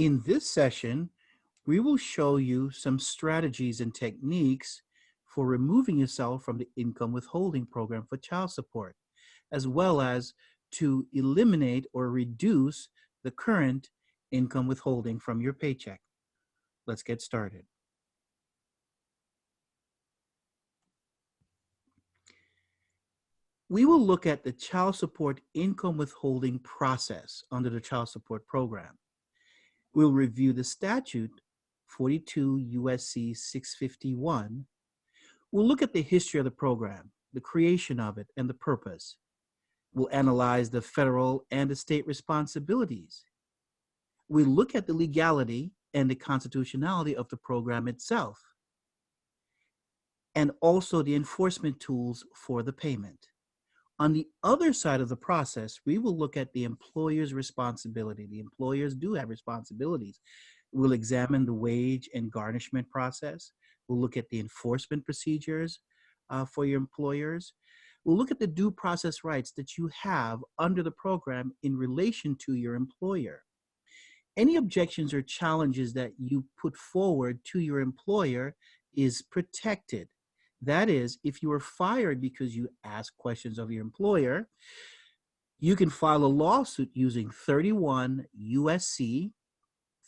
In this session, we will show you some strategies and techniques for removing yourself from the income withholding program for child support, as well as to eliminate or reduce the current income withholding from your paycheck. Let's get started. We will look at the child support income withholding process under the child support program. We'll review the statute 42 USC 651. We'll look at the history of the program, the creation of it, and the purpose. We'll analyze the federal and the state responsibilities. We'll look at the legality and the constitutionality of the program itself, and also the enforcement tools for the payment. On the other side of the process, we will look at the employer's responsibility. The employers do have responsibilities. We'll examine the wage and garnishment process. We'll look at the enforcement procedures for your employers. We'll look at the due process rights that you have under the program in relation to your employer. Any objections or challenges that you put forward to your employer is protected. That is, if you are fired because you ask questions of your employer, you can file a lawsuit using 31 USC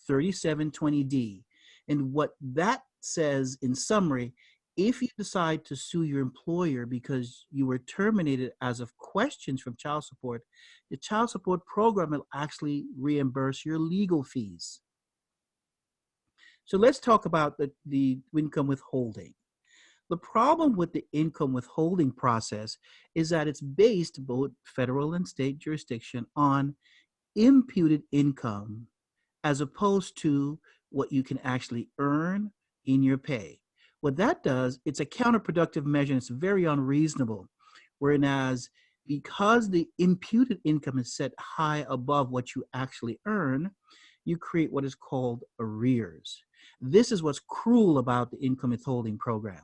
3720D. And what that says in summary, if you decide to sue your employer because you were terminated as of questions from child support, the child support program will actually reimburse your legal fees. So let's talk about the income withholding. The problem with the income withholding process is that it's based, both federal and state jurisdiction, on imputed income as opposed to what you can actually earn in your pay. What that does, it's a counterproductive measure, and it's very unreasonable. Whereas because the imputed income is set high above what you actually earn, you create what is called arrears. This is what's cruel about the income withholding program.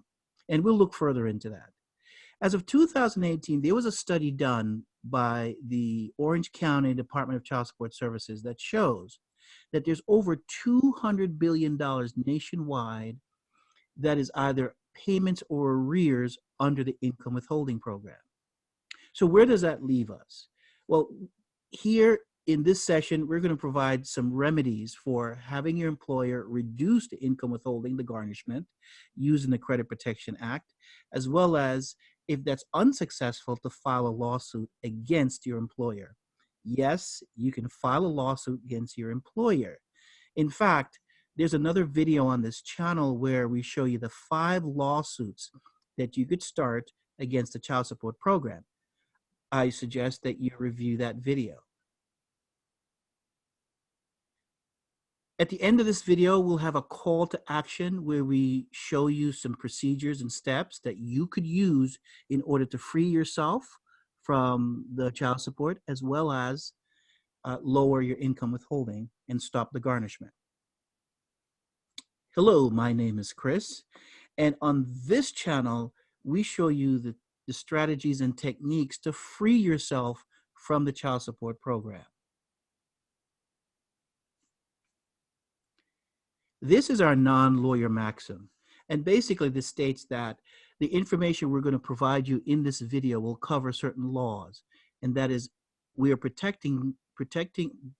And we'll look further into that. As of 2018, there was a study done by the Orange County Department of Child Support Services that shows that there's over $200 billion nationwide that is either payments or arrears under the income withholding program. So where does that leave us? Well, here in this session, we're going to provide some remedies for having your employer reduce the income withholding, the garnishment, using the Credit Protection Act, as well as, if that's unsuccessful, to file a lawsuit against your employer. Yes, you can file a lawsuit against your employer. In fact, there's another video on this channel where we show you the 5 lawsuits that you could start against the child support program. I suggest that you review that video. At the end of this video, we'll have a call to action where we show you some procedures and steps that you could use in order to free yourself from the child support, as well as lower your income withholding and stop the garnishment. Hello, my name is Chris, and on this channel, we show you the strategies and techniques to free yourself from the child support program. This is our non-lawyer maxim, and basically this states that the information we're going to provide you in this video will cover certain laws, and that is, we are protecting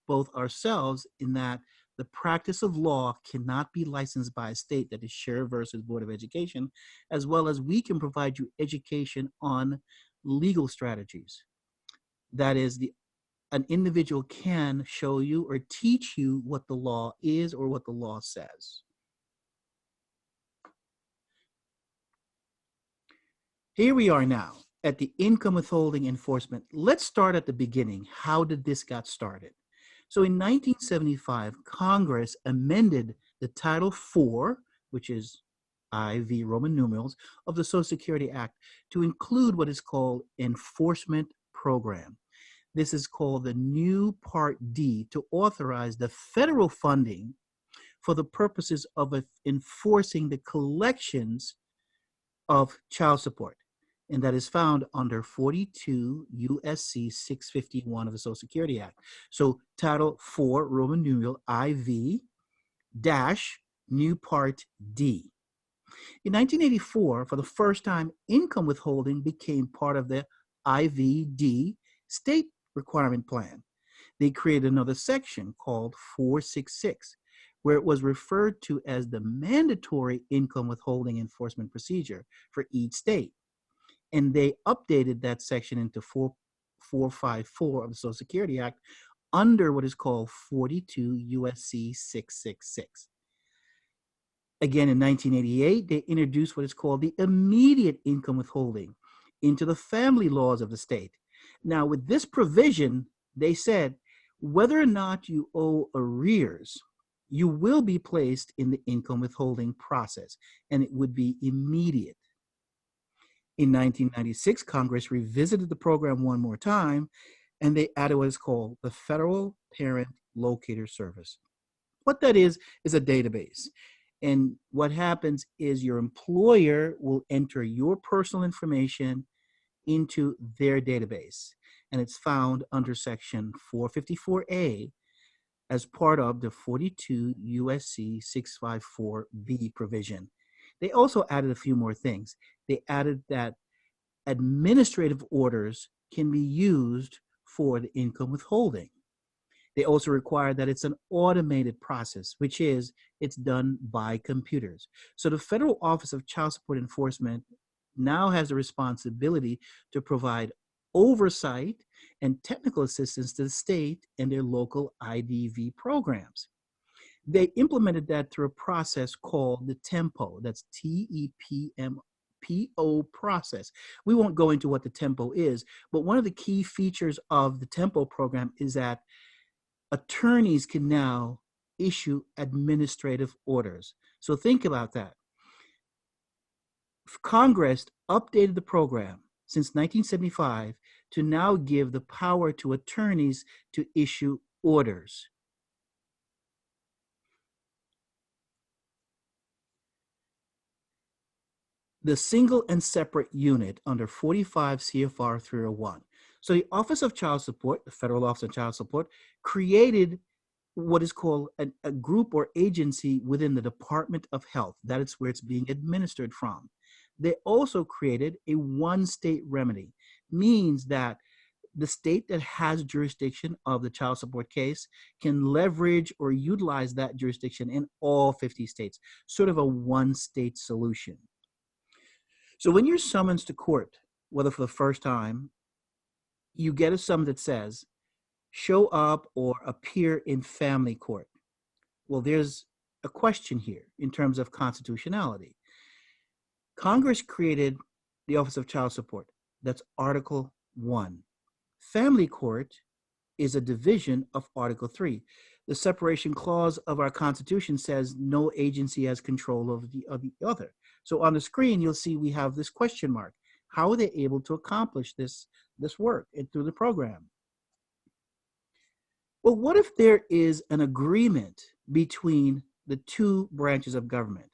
both ourselves in that the practice of law cannot be licensed by a state, that is Sheriff versus Board of Education, as well as we can provide you education on legal strategies. That is, an individual can show you or teach you what the law is or what the law says. Here we are now at the income withholding enforcement. Let's start at the beginning. How did this get started? So in 1975, Congress amended the Title IV, which is IV Roman numerals, of the Social Security Act to include what is called enforcement program. This is called the new Part D, to authorize the federal funding for the purposes of enforcing the collections of child support. and that is found under 42 USC 651 of the Social Security Act. So Title 4, Roman numeral IV dash new Part D. In 1984, for the first time, income withholding became part of the IVD state requirement plan. They created another section called 466, where it was referred to as the mandatory income withholding enforcement procedure for each state. And they updated that section into 454 of the Social Security Act under what is called 42 USC 666. Again, in 1988, they introduced what is called the immediate income withholding into the family laws of the state. Now, with this provision, they said whether or not you owe arrears, you will be placed in the income withholding process, and it would be immediate. In 1996, Congress revisited the program one more time, and they added what is called the Federal Parent Locator Service. What that is a database. And what happens is your employer will enter your personal information into their database. And it's found under Section 454A as part of the 42 USC 654B provision. They also added a few more things. They added that administrative orders can be used for the income withholding. They also require that it's an automated process, which is it's done by computers. So the Federal Office of Child Support Enforcement now has the responsibility to provide oversight and technical assistance to the state and their local IDV programs. They implemented that through a process called the TEMPO. That's TEPMPO process. We won't go into what the TEMPO is, but one of the key features of the TEMPO program is that attorneys can now issue administrative orders. So think about that. Congress updated the program since 1975 to now give the power to attorneys to issue orders. The single and separate unit under 45 CFR 301. So the Office of Child Support, the Federal Office of Child Support, created what is called a group or agency within the Department of Health. That is where it's being administered from. They also created a one state remedy, means that the state that has jurisdiction of the child support case can leverage or utilize that jurisdiction in all 50 states, sort of a one state solution. So when you're summoned to court, whether for the first time, you get a summons that says, show up or appear in family court. Well, there's a question here in terms of constitutionality. Congress created the Office of Child Support. That's Article 1. Family court is a division of Article 3. The separation clause of our Constitution says no agency has control of the other. So on the screen, you'll see we have this question mark. How are they able to accomplish this work and through the program? Well, what if there is an agreement between the two branches of government?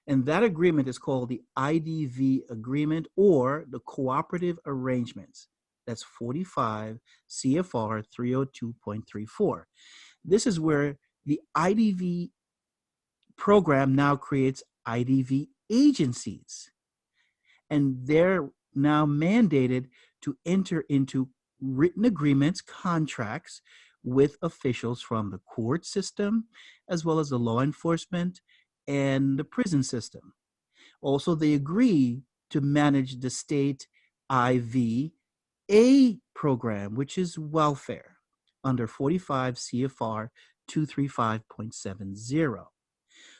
And that agreement is called the IDV agreement or the cooperative arrangements. That's 45 CFR 302.34. This is where the IDV program now creates IDV agencies. And they're now mandated to enter into written agreements, contracts with officials from the court system, as well as the law enforcement and the prison system. Also, they agree to manage the state IVA program, which is welfare, under 45 CFR 235.70.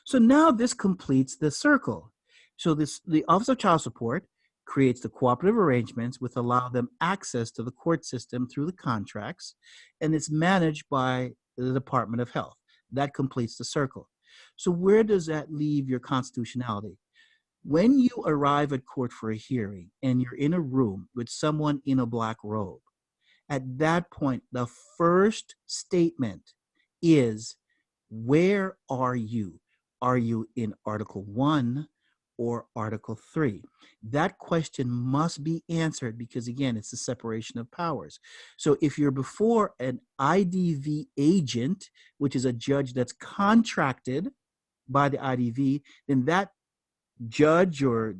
So now this completes the circle. So the Office of Child Support creates the cooperative arrangements which allow them access to the court system through the contracts, and it's managed by the Department of Health. That completes the circle. So where does that leave your constitutionality? When you arrive at court for a hearing and you're in a room with someone in a black robe, at that point, the first statement is, where are you? Are you in Article 1 or Article 3? That question must be answered because, again, it's the separation of powers. So if you're before an IDV agent, which is a judge that's contracted by the IDV, then that judge or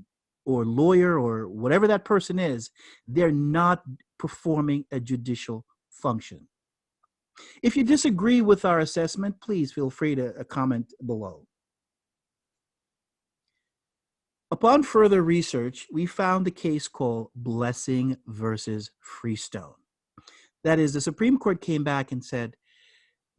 lawyer or whatever that person is, they're not performing a judicial function. If you disagree with our assessment, please feel free to comment below. Upon further research, we found a case called Blessing versus Freestone. That is, the Supreme Court came back and said,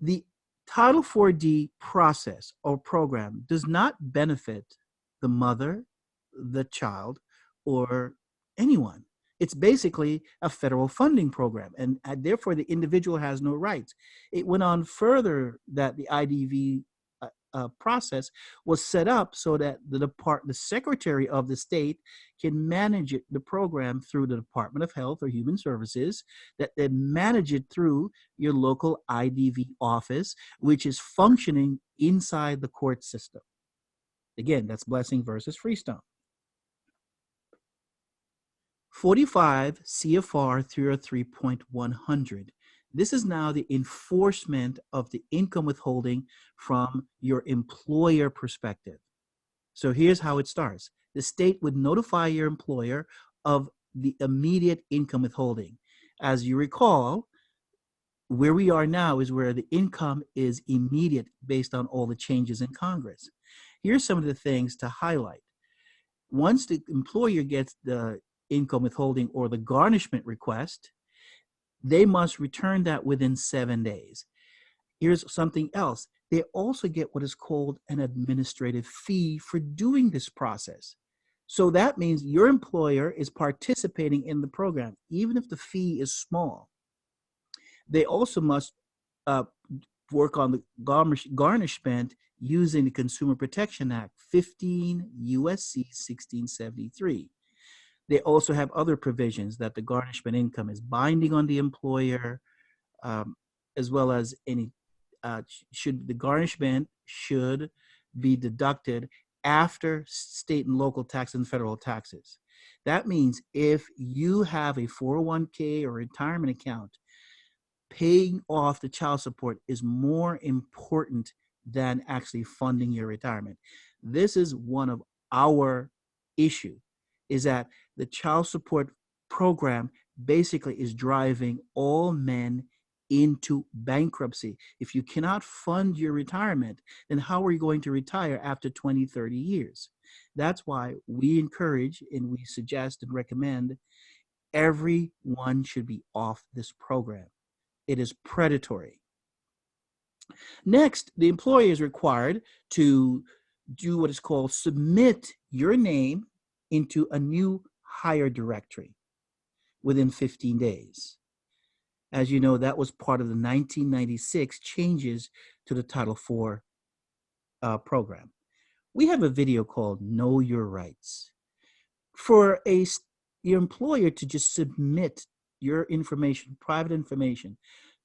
the Title 4D process or program does not benefit the mother, the child, or anyone. It's basically a federal funding program, and therefore the individual has no rights. It went on further that the IDV process was set up so that the Secretary of the state can manage the program through the Department of Health or Human Services, that they manage it through your local IDV office, which is functioning inside the court system. Again, that's Blessing versus Freestone. 45 CFR 303.100. This is now the enforcement of the income withholding from your employer perspective. So here's how it starts. The state would notify your employer of the immediate income withholding. As you recall, where we are now is where the income is immediate based on all the changes in Congress. Here's some of the things to highlight. Once the employer gets the income withholding or the garnishment request, they must return that within 7 days. Here's something else. They also get what is called an administrative fee for doing this process. So that means your employer is participating in the program, even if the fee is small. They also must work on the garnishment using the Consumer Protection Act, 15 U.S.C. 1673. They also have other provisions that the garnishment income is binding on the employer, as well as any the garnishment should be deducted after state and local taxes and federal taxes. That means if you have a 401k or retirement account, paying off the child support is more important than actually funding your retirement. This is one of our issue, is that the child support program basically is driving all men into bankruptcy. If you cannot fund your retirement, then how are you going to retire after 20, 30 years? That's why we encourage and we suggest and recommend everyone should be off this program. It is predatory. Next, the employer is required to do what is called submit your name into a new hire directory within 15 days. As you know, that was part of the 1996 changes to the Title IV program. We have a video called Know Your Rights. For your employer to just submit your information, private information,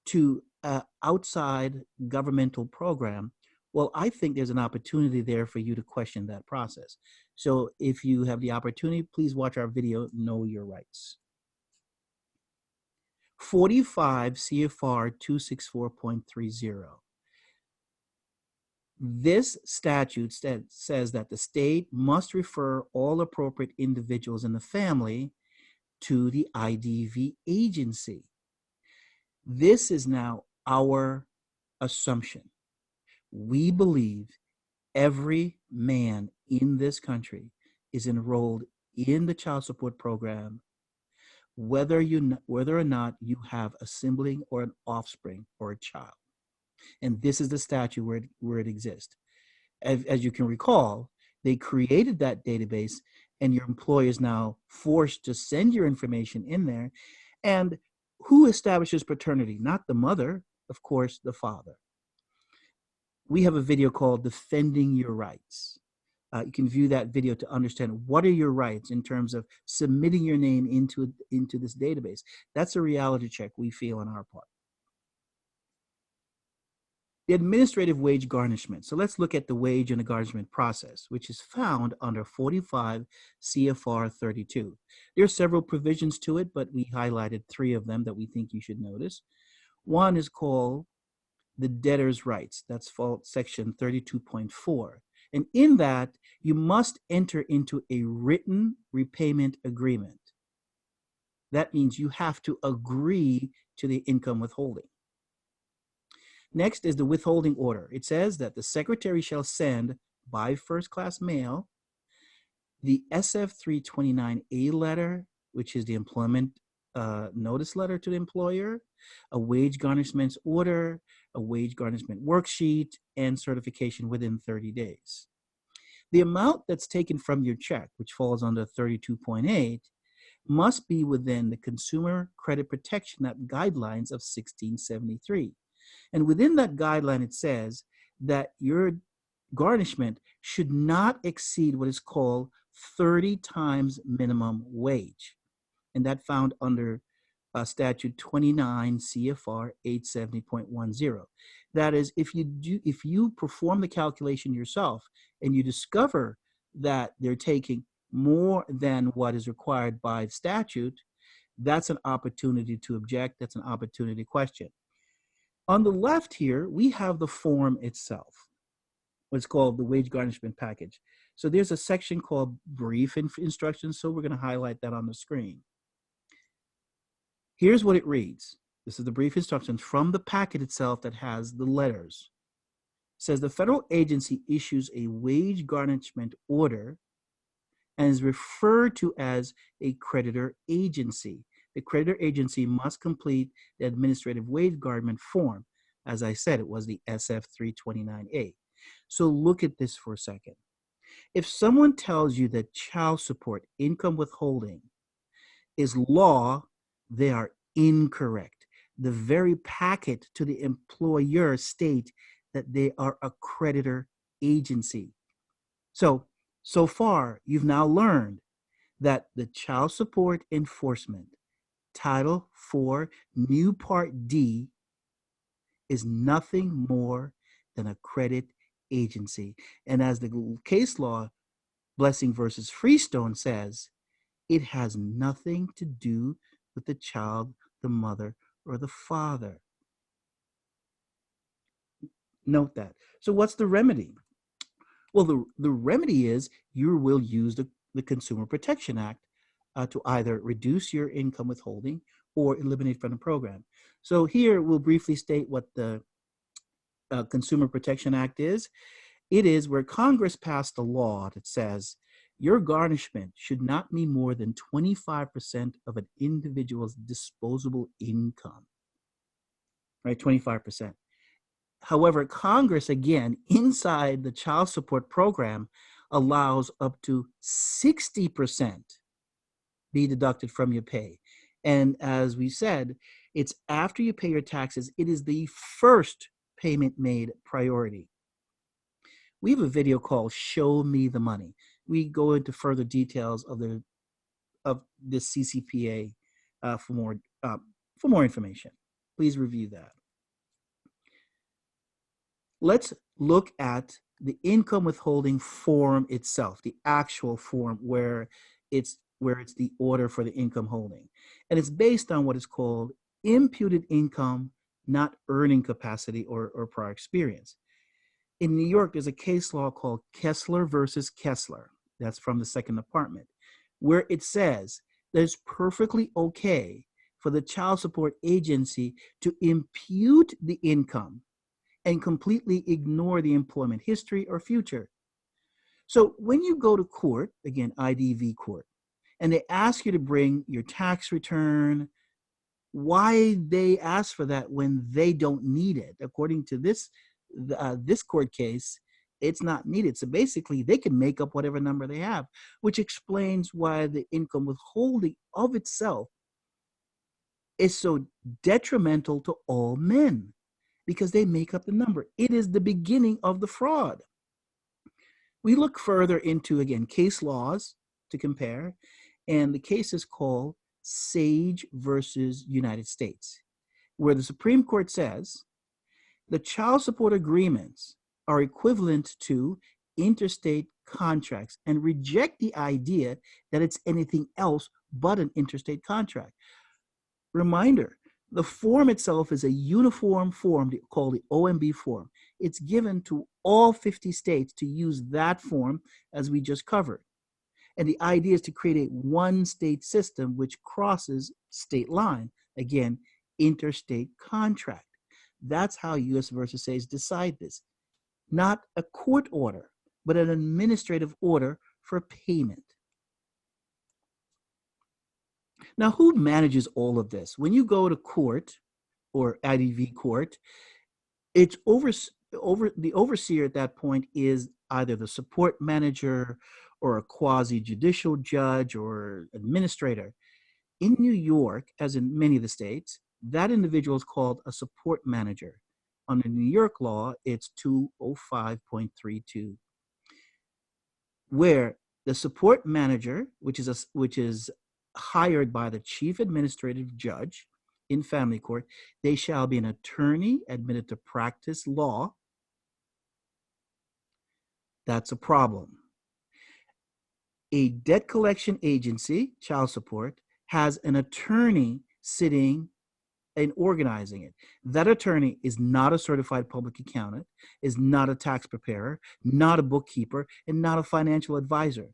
to an outside governmental program, well, I think there's an opportunity there for you to question that process. So if you have the opportunity, please watch our video, Know Your Rights. 45 CFR 264.30. This statute says that the state must refer all appropriate individuals in the family to the IDV agency. This is now our assumption. We believe every man in this country is enrolled in the child support program, whether or not you have a sibling or an offspring or a child. And this is the statute where it exists. As you can recall, they created that database, and your employer is now forced to send your information in there. And who establishes paternity? Not the mother, of course, the father. We have a video called Defending Your Rights. You can view that video to understand what are your rights in terms of submitting your name into this database. That's a reality check we feel on our part. The administrative wage garnishment. So let's look at the wage and the garnishment process, which is found under 45 CFR 32. There are several provisions to it, but we highlighted three of them that we think you should notice. One is called the debtor's rights. That's section 32.4. And in that, you must enter into a written repayment agreement. That means you have to agree to the income withholding. Next is the withholding order. It says that the secretary shall send by first-class mail the SF-329A letter, which is the employment notice letter to the employer, a wage garnishment order, a wage garnishment worksheet, and certification within 30 days. The amount that's taken from your check, which falls under 32.8, must be within the Consumer Credit Protection Act guidelines of 1673. And within that guideline, it says that your garnishment should not exceed what is called 30 times minimum wage. And that found under statute 29 CFR 870.10. That is, if you perform the calculation yourself and you discover that they're taking more than what is required by statute, that's an opportunity to object. That's an opportunity to question. On the left here, we have the form itself, what's called the wage garnishment package. So there's a section called brief instructions. So we're going to highlight that on the screen. Here's what it reads. This is the brief instructions from the packet itself that has the letters. It says the federal agency issues a wage garnishment order and is referred to as a creditor agency. The creditor agency must complete the administrative wage garnishment form. As I said, it was the SF-329A. So look at this for a second. If someone tells you that child support income withholding is law, they are incorrect. The very packet to the employer state that they are a creditor agency. So far, you've now learned that the Child Support Enforcement Title IV, New Part D, is nothing more than a credit agency. And as the case law, Blessing versus Freestone says, it has nothing to do with the child, the mother, or the father. Note that. So what's the remedy? Well, the remedy is you will use the Consumer Protection Act to either reduce your income withholding or eliminate from the program. So here we'll briefly state what the Consumer Protection Act is. It is where Congress passed a law that says your garnishment should not be more than 25% of an individual's disposable income, right? 25%. However, Congress, again, inside the child support program, allows up to 60% be deducted from your pay. And as we said, it's after you pay your taxes, it is the first payment made priority. We have a video called Show Me the Money. We go into further details of this CCPA for more information. Please review that. Let's look at the income withholding form itself, the actual form where it's the order for the income holding. And it's based on what is called imputed income, not earning capacity or prior experience. In New York, there's a case law called Kessler versus Kessler. That's from the Second Department, where it says that it's perfectly okay for the child support agency to impute the income and completely ignore the employment history or future. So when you go to court, again, IDV court, and they ask you to bring your tax return, why they ask for that when they don't need it? According to this court case, it's not needed. So basically, they can make up whatever number they have, which explains why the income withholding of itself is so detrimental to all men, because they make up the number. It is the beginning of the fraud. We look further into, again, case laws to compare, and the case is called Sage versus United States, where the Supreme Court says The child support agreements are equivalent to interstate contracts and reject the idea that it's anything else but an interstate contract. Reminder, the form itself is a uniform form called the OMB form. It's given to all 50 states to use that form as we just covered. And the idea is to create a one state system which crosses state line. Again, interstate contract. That's how US versus A's decide this. Not a court order, but an administrative order for payment. Now, who manages all of this? When you go to court or IDV court, it's the overseer at that point is either the support manager or a quasi judicial judge or administrator. In New York, as in many of the states, that individual is called a support manager. Under New York law, it's 205.32, where the support manager, which is hired by the chief administrative judge in family court, they shall be an attorney admitted to practice law. That's a problem. A debt collection agency, child support, has an attorney sitting and organizing it. That attorney is not a certified public accountant, is not a tax preparer, not a bookkeeper, and not a financial advisor.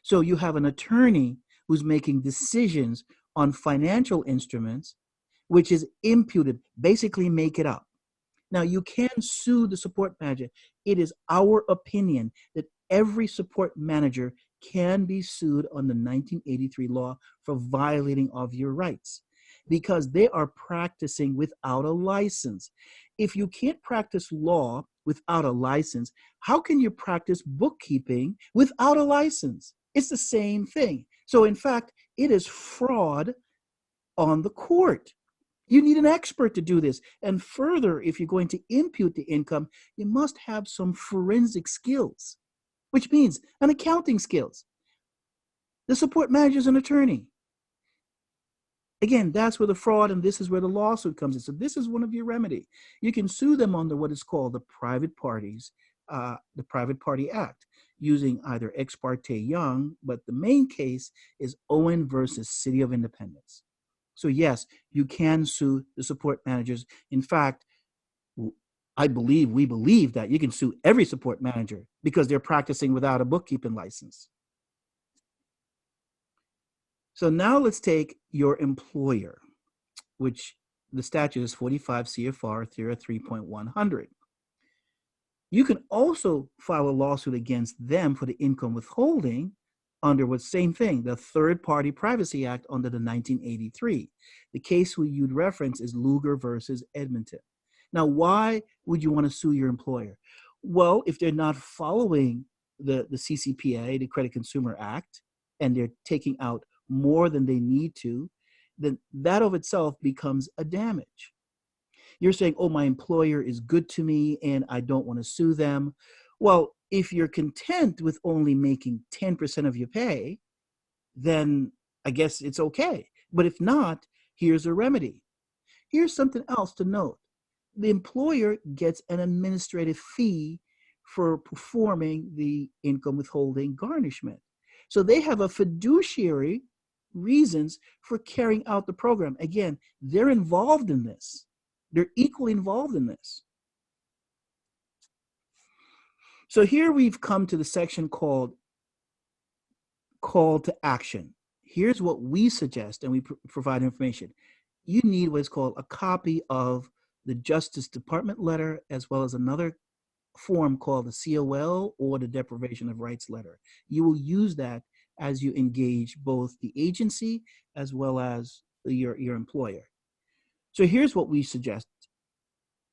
So you have an attorney who's making decisions on financial instruments, which is imputed, basically make it up. Now, you can sue the support manager. It is our opinion that every support manager can be sued under 1983 law for violating of your rights because they are practicing without a license. If you can't practice law without a license, how can you practice bookkeeping without a license? It's the same thing. So in fact, it is fraud on the court. You need an expert to do this. And further, if you're going to impute the income, you must have some forensic skills, which means an accounting skills. The support manager is an attorney. Again, that's where the fraud and this is where the lawsuit comes in. So this is one of your remedy. You can sue them under what is called the Private Party Act, using either Ex parte Young, but the main case is Owen versus City of Independence. So yes, you can sue the support managers. In fact, we believe that you can sue every support manager because they're practicing without a bookkeeping license. So now let's take your employer, which the statute is 45 CFR 3.100. You can also file a lawsuit against them for the income withholding under what same thing, the Third Party Privacy Act under the 1983. The case you'd reference is Lugar versus Edmonton. Now, why would you want to sue your employer? Well, if they're not following the CCPA, the Credit Consumer Act, and they're taking out more than they need to, then that of itself becomes a damage. You're saying, oh, my employer is good to me and I don't want to sue them. Well, if you're content with only making 10% of your pay, then I guess it's okay. But if not, here's a remedy. Here's something else to note. The employer gets an administrative fee for performing the income withholding garnishment. So they have a fiduciary reasons for carrying out the program. Again, they're involved in this. They're equally involved in this. So here we've come to the section called Call to Action. Here's what we suggest, and we provide information. You need what is called a copy of the Justice Department letter, as well as another form called the COL or the Deprivation of Rights letter. You will use that as you engage both the agency as well as your employer. So here's what we suggest.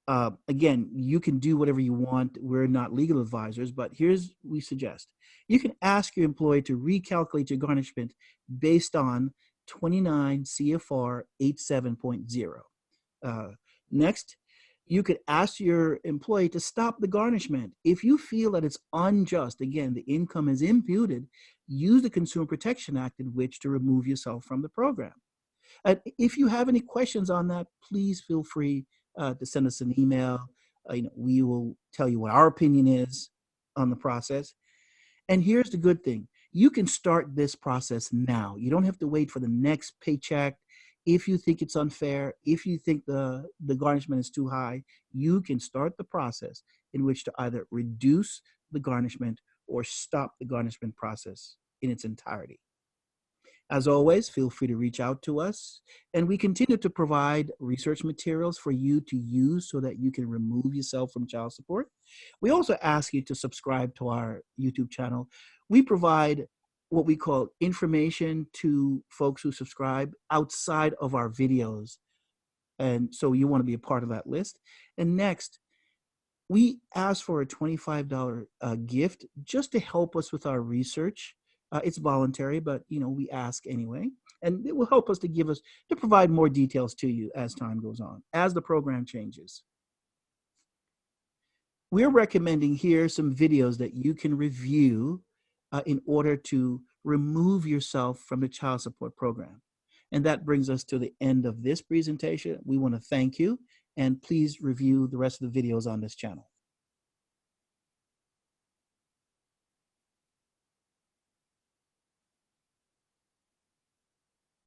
Again, you can do whatever you want. We're not legal advisors, but here's what we suggest. You can ask your employee to recalculate your garnishment based on 29 CFR 87.0. Next, you could ask your employee to stop the garnishment. If you feel that it's unjust, again, the income is imputed, use the Consumer Protection Act in which to remove yourself from the program. And if you have any questions on that, please feel free to send us an email. We will tell you what our opinion is on the process. And here's the good thing. You can start this process now. You don't have to wait for the next paycheck. If you think it's unfair, if you think the garnishment is too high, you can start the process in which to either reduce the garnishment or stop the garnishment process in its entirety. As always, feel free to reach out to us, and we continue to provide research materials for you to use so that you can remove yourself from child support. We also ask you to subscribe to our YouTube channel. We provide what we call information to folks who subscribe outside of our videos, and so you want to be a part of that list. And next, we ask for a $25 gift just to help us with our research. It's voluntary, but we ask anyway, and it will help us to provide more details to you as time goes on, as the program changes. We're recommending here some videos that you can review in order to remove yourself from the child support program. And that brings us to the end of this presentation. We want to thank you, and please review the rest of the videos on this channel.